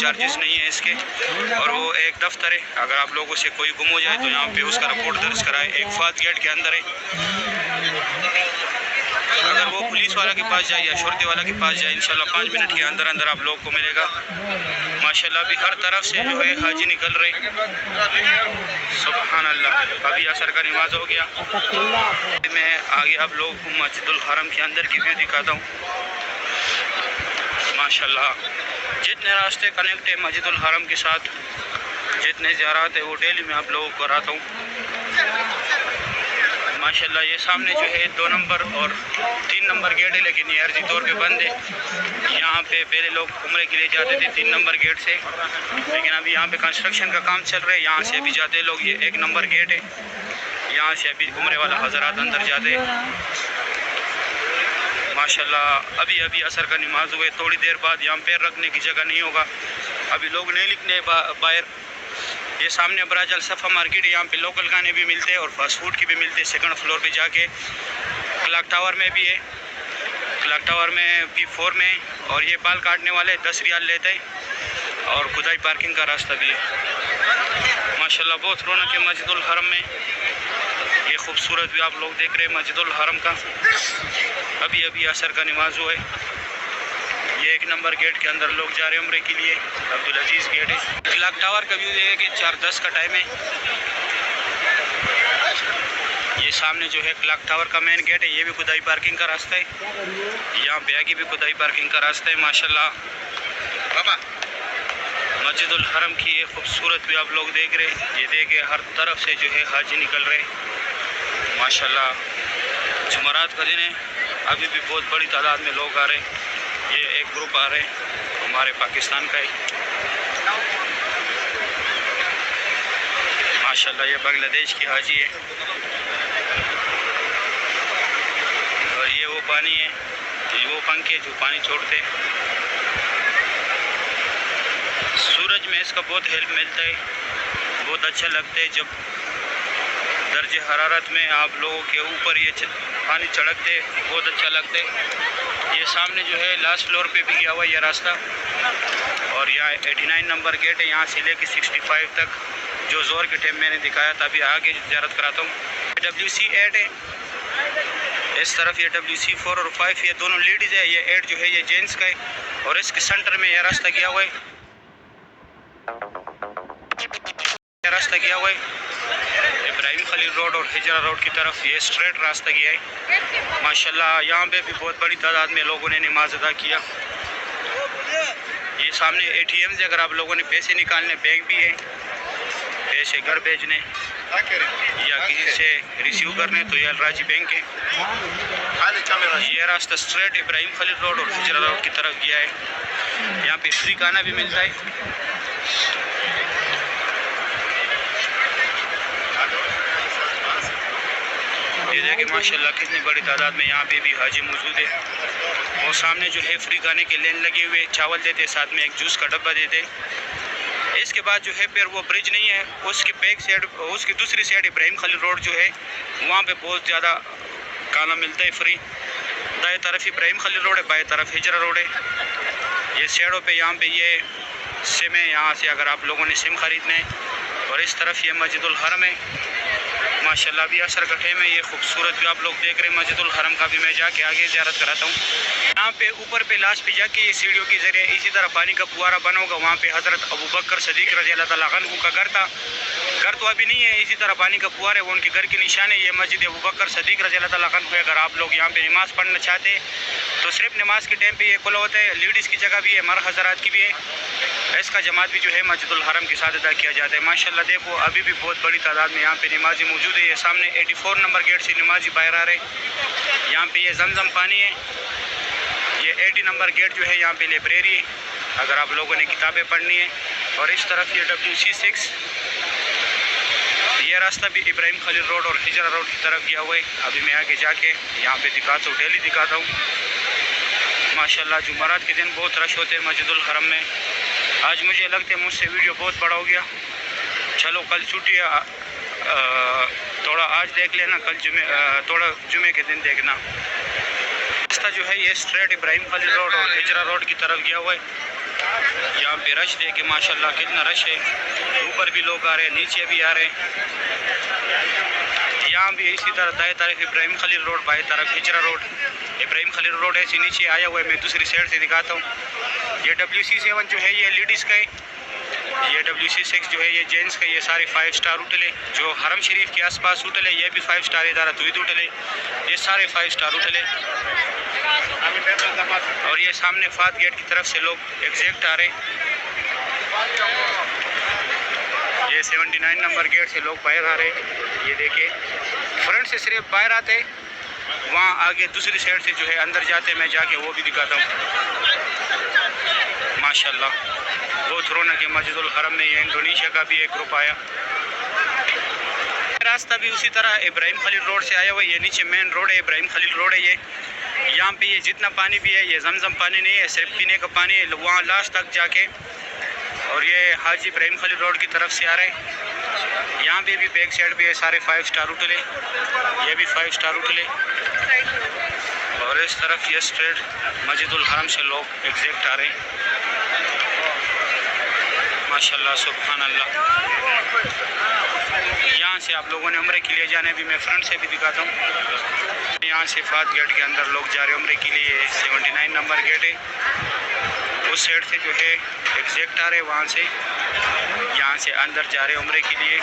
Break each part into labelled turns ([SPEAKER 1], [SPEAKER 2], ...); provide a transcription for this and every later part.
[SPEAKER 1] Charges नहीं है इसके। और वो एक दफ्तर है, अगर आप लोगों से कोई गुम हो जाए तो यहाँ पे उसका रिपोर्ट दर्ज कराए। एक फात गेट के अंदर है, अगर वो पुलिस वाला के पास जाए या शर्ते वाला के पास जाए इंशाल्लाह 5 मिनट के अंदर अंदर आप लोगों को मिलेगा। माशाल्लाह अभी हर तरफ से जो है हाजी निकल रहे, सुभान अल्लाह। अभी असर का नमाज हो गया। मैं आगे आप लोगों को मस्जिदुल हरम के अंदर की व्यू दिखाता हूँ। माशाल्लाह जितने रास्ते कनेक्ट है मस्जिदुल हरम के साथ, जितने ज़ियारत है वो डेली मैं आप लोगों को कराता हूँ। माशाल्लाह ये सामने जो है 2 नंबर और 3 नंबर गेट है, लेकिन ये अर्जी तौर पे बंद है। यहाँ पे पहले लोग उम्रे के लिए जाते थे 3 नंबर गेट से, लेकिन अभी यहाँ पे कंस्ट्रक्शन का काम चल रहा है। यहाँ से अभी जाते लोग, ये 1 नंबर गेट है, यहाँ से अभी उम्रे वाला हजरात अंदर जाते। माशाल्लाह अभी अभी असर का नमाज हुए, थोड़ी देर बाद यहाँ पैर रखने की जगह नहीं होगा, अभी लोग नहीं लिखने बाहर। ये सामने बराज अल सफ़ा मार्केट है, यहाँ पे लोकल खाने भी मिलते हैं और फास्ट फूड की भी मिलते हैं। सेकंड फ्लोर पे जाके क्लॉक टावर में भी है, क्लॉक टावर में P4 में। और ये बाल काटने वाले 10 रियाल लेते हैं और खुदाई पार्किंग का रास्ता भी है। माशाल्लाह बहुत रौनक है मस्जिदुल हरम में। ये खूबसूरत भी आप लोग देख रहे हैं मस्जिदुल हरम का। अभी अभी असर का नमाज हुआ है। ये 1 नंबर गेट के अंदर लोग जा रहे हैं उम्रे के लिए, अब्दुल अजीज़ गेट है। क्लॉक टावर का व्यू है कि 4:10 का टाइम है। ये सामने जो है क्लॉक टावर का मेन गेट है, ये भी खुदाई पार्किंग का रास्ता है। यहाँ पे आगे भी खुदाई पार्किंग का रास्ता है। माशाल्लाह बाबा मस्जिदुल हरम की ये खूबसूरत भी आप लोग देख रहे हैं। ये देखे हर तरफ से जो है हाजी निकल रहे माशाल्लाह। जुमरात का दिन है, अभी भी बहुत बड़ी तादाद में लोग आ रहे हैं। ये एक ग्रुप आ रहे हैं हमारे पाकिस्तान का है माशाल्लाह। ये बांग्लादेश की हाजी है और ये वो पानी है, ये वो पंखे जो पानी छोड़ते हैं। सूरज में इसका बहुत हेल्प मिलता है, बहुत अच्छा लगता है जब दर्जे हरारत में आप लोगों के ऊपर ये पानी चढ़कते, बहुत अच्छा लगता है। ये सामने जो है लास्ट फ्लोर पे भी गया हुआ ये रास्ता। और यहाँ 89 नंबर गेट है, यहाँ से लेके 65 तक जो जोर के टाइम मैंने दिखाया था। अभी आगे ज़ियारत कराता हूँ। WC8 है, इस तरफ ये WC4 और 5 ये दोनों लेडीज़ है। ये 8 जो है ये जेंट्स का है और इसके सेंटर में ये रास्ता गया हुआ है, ये रास्ता गया हुआ है इब्राहिम खलील रोड और हिजरा रोड की तरफ। ये स्ट्रेट रास्ता गया है माशाल्लाह। यहाँ पे भी बहुत बड़ी तादाद में लोगों ने नमाज अदा किया। ये सामने ATM से अगर आप लोगों ने पैसे निकालने, बैंक भी है, पैसे घर भेजने या किसी से रिसीव करने तो ये अलराजी बैंक है। ये रास्ता स्ट्रेट इब्राहिम खलील रोड और हिजरा रोड की तरफ गया है। यहाँ पे फ्री खाना भी मिलता है। ये देखिए माशाल्लाह कितनी बड़ी तादाद में यहाँ पे भी हाजी मौजूद है। और सामने जो है फ्री खाने के लेन लगे हुए, चावल देते, साथ में एक जूस का डब्बा देते। इसके बाद जो है फिर वो ब्रिज नहीं है, उसके बैक साइड, उसकी दूसरी साइड इब्राहिम खलील रोड जो है वहाँ पे बहुत ज़्यादा खाना मिलता है फ्री। दाएं तरफ इब्राहिम खलील रोड है, बाएं तरफ हिजरा रोड है। ये साइडों पे यहाँ पे ये सिम है, यहाँ से अगर आप लोगों ने सिम ख़रीदना है। और इस तरफ ये मस्जिदुल हरम है माशाल्लाह। अभी असर का टाइम है। ये खूबसूरत भी आप लोग देख रहे हैं मस्जिदुल हरम का भी मैं जाके आगे ज़ियारत कराता हूँ। यहाँ पे ऊपर पे लास्ट पे जाके ये सीढ़ियों के ज़रिए इसी तरह पानी का फुवारा बना होगा। वहाँ पे हज़रत अबू बकर सदीक रज़ी अल्लाह तआला अन्हु का घर था। घर तो अभी नहीं है, इसी तरह पानी का फुवारा है, वो उनके घर की निशान है। ये मस्जिद अबू बकर सदीक रज़ी अल्लाह तआला अन्हु है। अगर आप लोग यहाँ पे नमाज़ पढ़ना चाहते तो सिर्फ नमाज के टाइम पे ये खुला होता है। लेडीज़ की जगह भी है, मर्द हज़रात की भी है। इसका जमात भी जो है मस्जिदुल हरम के साथ अदा किया जाता है माशाल्लाह। देखो अभी भी बहुत बड़ी तादाद में यहाँ पे नमाजी मौजूद है। ये सामने 84 नंबर गेट से नमाजी बाहर आ रहे। यहाँ पे ये जमजम पानी है। ये 80 नंबर गेट जो है यहाँ पे लाइब्रेरी है, अगर आप लोगों ने किताबें पढ़नी है। और इस तरफ ये WC6, ये रास्ता भी इब्राहिम खलील रोड और हिजरा रोड की तरफ गया हुआ है। अभी मैं आगे जाके यहाँ पे दिखाता हूँ, डेली दिखाता हूँ माशाल्लाह। जुमरात के दिन बहुत रश होते हैं मस्जिदुल हरम में। आज मुझे लगता है मुझसे वीडियो बहुत बड़ा हो गया। चलो कल छुट्टी है, थोड़ा आज देख लेना, कल थोड़ा जुमे के दिन देखना। रास्ता जो है ये स्ट्रेट इब्राहिम खलील रोड और हिजरा रोड की तरफ गया हुआ है। यहाँ पे रश देखे माशाल्लाह कितना रश है। ऊपर भी लोग आ रहे हैं, नीचे भी आ रहे हैं। यहाँ भी इसी तरह दाएं तरफ इब्राहिम खलील रोड, बाएं तरफ हिजरा रोड। इब्राहिम खलील रोड ऐसे नीचे आया हुआ है, मैं दूसरी साइड से दिखाता हूँ। ये WC7 जो है ये लेडीज़ का है, ये WC6 जो है ये जेंट्स का। ये सारे 5 स्टार होटल है। जो हरम शरीफ के आसपास होटल है ये भी 5 स्टार इदारा तुहिद होटल है। ये सारे 5 स्टार होटल है। और ये सामने फात गेट की तरफ से लोग एग्जैक्ट आ रहे हैं। ये 79 नंबर गेट से लोग बाहर आ रहे हैं। ये देखिए फ्रंट से सिर्फ बाहर आते, वहाँ आगे दूसरी साइड से जो है अंदर जाते। मैं जाके वो भी दिखाता हूँ। माशाल्लाह बहुत रौनक है मस्जिदुल हरम में। ये इंडोनेशिया का भी एक ग्रुप आया। रास्ता भी उसी तरह इब्राहिम खलील रोड से आया हुआ है। ये नीचे मेन रोड है, इब्राहिम खलील रोड है। ये यहाँ पे ये जितना पानी भी है ये जमजम पानी नहीं है, सिर्फ पीने का पानी है वहाँ लास्ट तक जाके। और ये हाजी इब्राहिम खलील रोड की तरफ से आ रहे हैं। यहाँ पे भी बैक साइड भी है, सारे 5 स्टार होटल है। ये भी 5 स्टार होटल है। और इस तरफ ये स्ट्रेट मस्जिदुल हरम से लोग एग्जैक्ट आ रहे हैं। माशाल्लाह सुभान अल्लाह। यहाँ से आप लोगों ने उम्रे के लिए जाने भी मैं फ्रंट से भी दिखाता हूँ। यहाँ से फात गेट के अंदर लोग जा रहे हैं उम्रे के लिए। 79 नंबर गेट है, उस साइड से जो है एग्जैक्ट आ रहे हैं वहाँ से। यहाँ से अंदर जा रहे हैं उम्रे के लिए।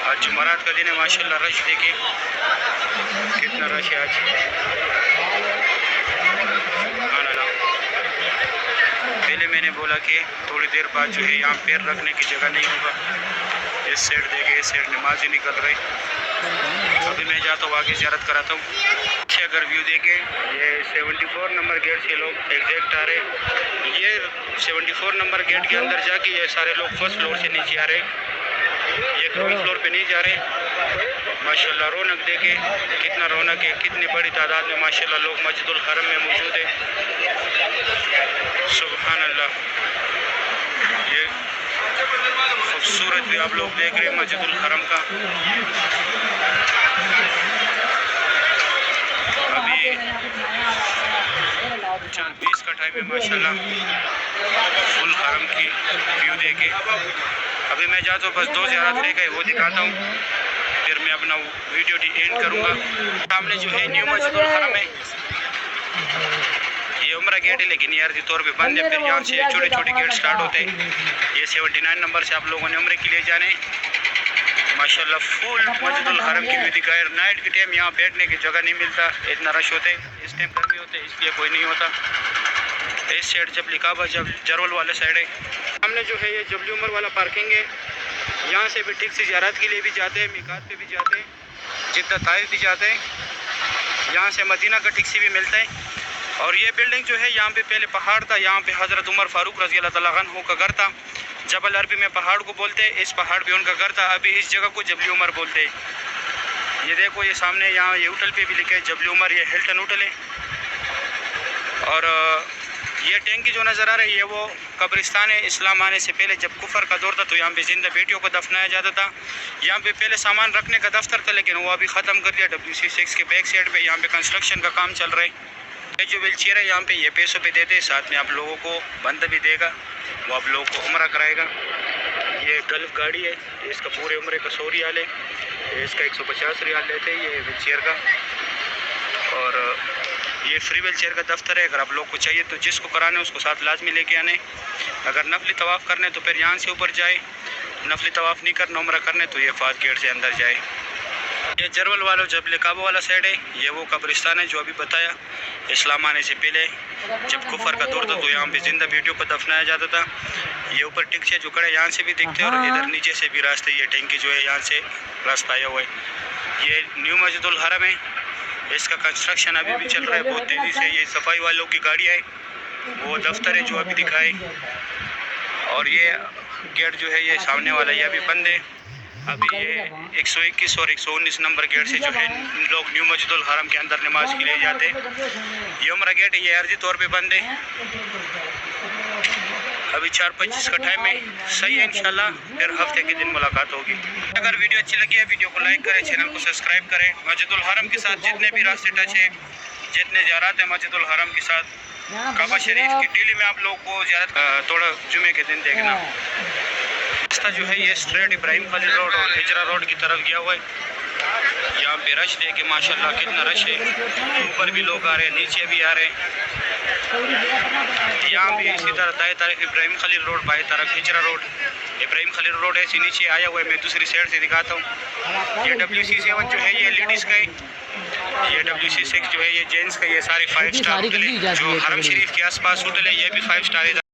[SPEAKER 1] आज जुमेरात का दिन है माशाल्लाह। रश देखिए कितना रश है आज। पहले मैंने बोला कि थोड़ी देर बाद जो है यहाँ पैर रखने की जगह नहीं होगा। इस साइड देखिए, इस साइड नमाज ही निकल रही। अभी मैं जाता हूँ आगे ज़ियारत कराता हूँ। अगर व्यू देखें ये 74 नंबर गेट से लोग एग्जैक्ट आ रहे। ये 74 नंबर गेट के अंदर जाके ये सारे लोग फर्स्ट फ्लोर से नीचे आ रहे, ये ग्राउंड फ्लोर पे नहीं जा रहे। माशाल्लाह रौनक देखे कितना रौनक है, कितनी बड़ी तादाद में माशाल्लाह लोग मस्जिदुल हरम में मौजूद है। सुभान अल्लाह। ये खूबसूरत भी आप लोग देख रहे हैं मस्जिदुल हरम का। अभी 4:20 का टाइम है माशाल्लाह। फुल हरम की व्यू देखे। अभी मैं जाता हूँ बस 2 ज़ियारत रह गए, वो दिखाता हूँ, फिर मैं अपना वीडियो एंड करूँगा। सामने जो है न्यू मस्जिदुल हरम है। ये उम्रा गेट है लेकिन ये अर्जी तौर पे बंद है। फिर यहाँ से छोटे छोटे गेट स्टार्ट होते हैं। ये 79 नंबर से आप लोगों ने उम्रे के लिए जाने। माशाल्लाह फुल मस्जिदुल हरम की व्यू दिखाए। नाइट के टाइम यहाँ बैठने की जगह नहीं मिलता, इतना रश होते। इस टाइम गर्मी होते इसलिए कोई नहीं होता। इस साइड जब लिकाबा जब जरवल वाले साइड है। सामने जो है ये जबली उमर वाला पार्किंग है। यहाँ से भी ठीक से ज़ियारत के लिए भी जाते हैं, मीकात पे भी जाते हैं, जिद्दा ताइफ भी जाते हैं। यहाँ से मदीना का टैक्सी भी मिलता है। और ये बिल्डिंग जो है यहाँ पे पहले पहाड़ था। यहाँ पे हज़रत उमर फ़ारूक रज़ी अल्लाह तआला अन्हु का घर था। जबल अरबी में पहाड़ को बोलते हैं, इस पहाड़ पे उनका घर था। अभी इस जगह को जबली उमर बोलते हैं। ये देखो ये सामने यहाँ ये होटल पे भी लिखे है जबली उमर, ये हिल्टन होटल है। और ये टैंकी जो नज़र आ रही है वो कब्रिस्तान है। इस्लाम आने से पहले जब कुफर का दौर था तो यहाँ पे जिंदा बेटियों को दफनाया जाता था। यहाँ पे पहले सामान रखने का दफ्तर था लेकिन वो अभी ख़त्म कर दिया। WC6 के बैक साइड पे यहाँ पे कंस्ट्रक्शन का काम चल रहा है। ये जो व्हील चेयर है यहाँ पे ये पैसों पे देते हैं, साथ में आप लोगों को बंद भी देगा, वो आप लोगों को उम्रा कराएगा। ये गल्फ गाड़ी है, इसका पूरे उम्रे का 100 रियाल है, इसका 150 रियाल लेते हैं ये व्हील चेयर का। और ये फ्री व्हील चेयर का दफ्तर है। अगर आप लोग को चाहिए तो जिसको कराने उसको साथ लाजमी लेके आने। अगर नफली तवाफ़ करने तो फिर यहाँ से ऊपर जाए, नफली तवाफ़ नहीं करना उम्रा करने तो ये फात गेट से अंदर जाए। ये जरवल वाला जब लिकाबा वाला साइड है, ये वो कब्रिस्तान है जो अभी बताया। इस्लाम आने से पहले जब कुफर का दौर था तो यहाँ पे जिंदा बेटियों को दफनाया जाता था। ये ऊपर टिक्से जो खड़े यहाँ से भी दिखते हैं और इधर नीचे से भी रास्ते, ये टैंकी जो है यहाँ से रास्ता आया हुआ है। ये न्यू मस्जिदुल हरम है, इसका कंस्ट्रक्शन अभी भी चल रहा है बहुत तेज़ी से। ये सफाई वालों की गाड़ी है, वो दफ्तर है जो अभी दिखाए। और ये गेट जो है ये सामने वाला ये अभी बंद है। अभी ये 121 और 119 नंबर गेट से जो है लोग न्यू मस्जिदुल हरम के अंदर नमाज के लिए जाते हैं। ये उम्रा गेट है, ये अर्जी तौर पे बंद है। अभी 4:25 का टाइम है। सही है, इंशाल्लाह फिर हफ्ते के दिन मुलाकात होगी। अगर वीडियो अच्छी लगी है वीडियो को लाइक करें, चैनल को सब्सक्राइब करें। मस्जिदुल हरम के साथ जितने भी रास्ते टच है, जितने ज़ियारत है मस्जिदुल हरम के साथ काबा शरीफ की डेली में आप लोगों को ज़्यारत थोड़ा जुमे के दिन देखना। रास्ता जो है ये स्ट्रेट इब्राहिम खलील रोड और हिजरा रोड की तरफ गया हुआ है। यहाँ पे रश देखे माशाल्लाह कितना रश है, ऊपर भी लोग आ रहे हैं, नीचे भी आ रहे हैं। यहाँ भी इसी तरह दाएं तरफ इब्राहिम खलील रोड, बाएं तरफ हिजरा रोड। इब्राहिम खलील रोड ऐसे नीचे आया हुआ है, मैं दूसरी साइड से दिखाता हूँ। ये WC7 जो है ये लेडीज़ का है, ये WC6 जो है ये जेंट्स का। ये सारे 5 स्टार होटल है। जो हरम शरीफ के आसपास होटल है ये भी 5 स्टार है।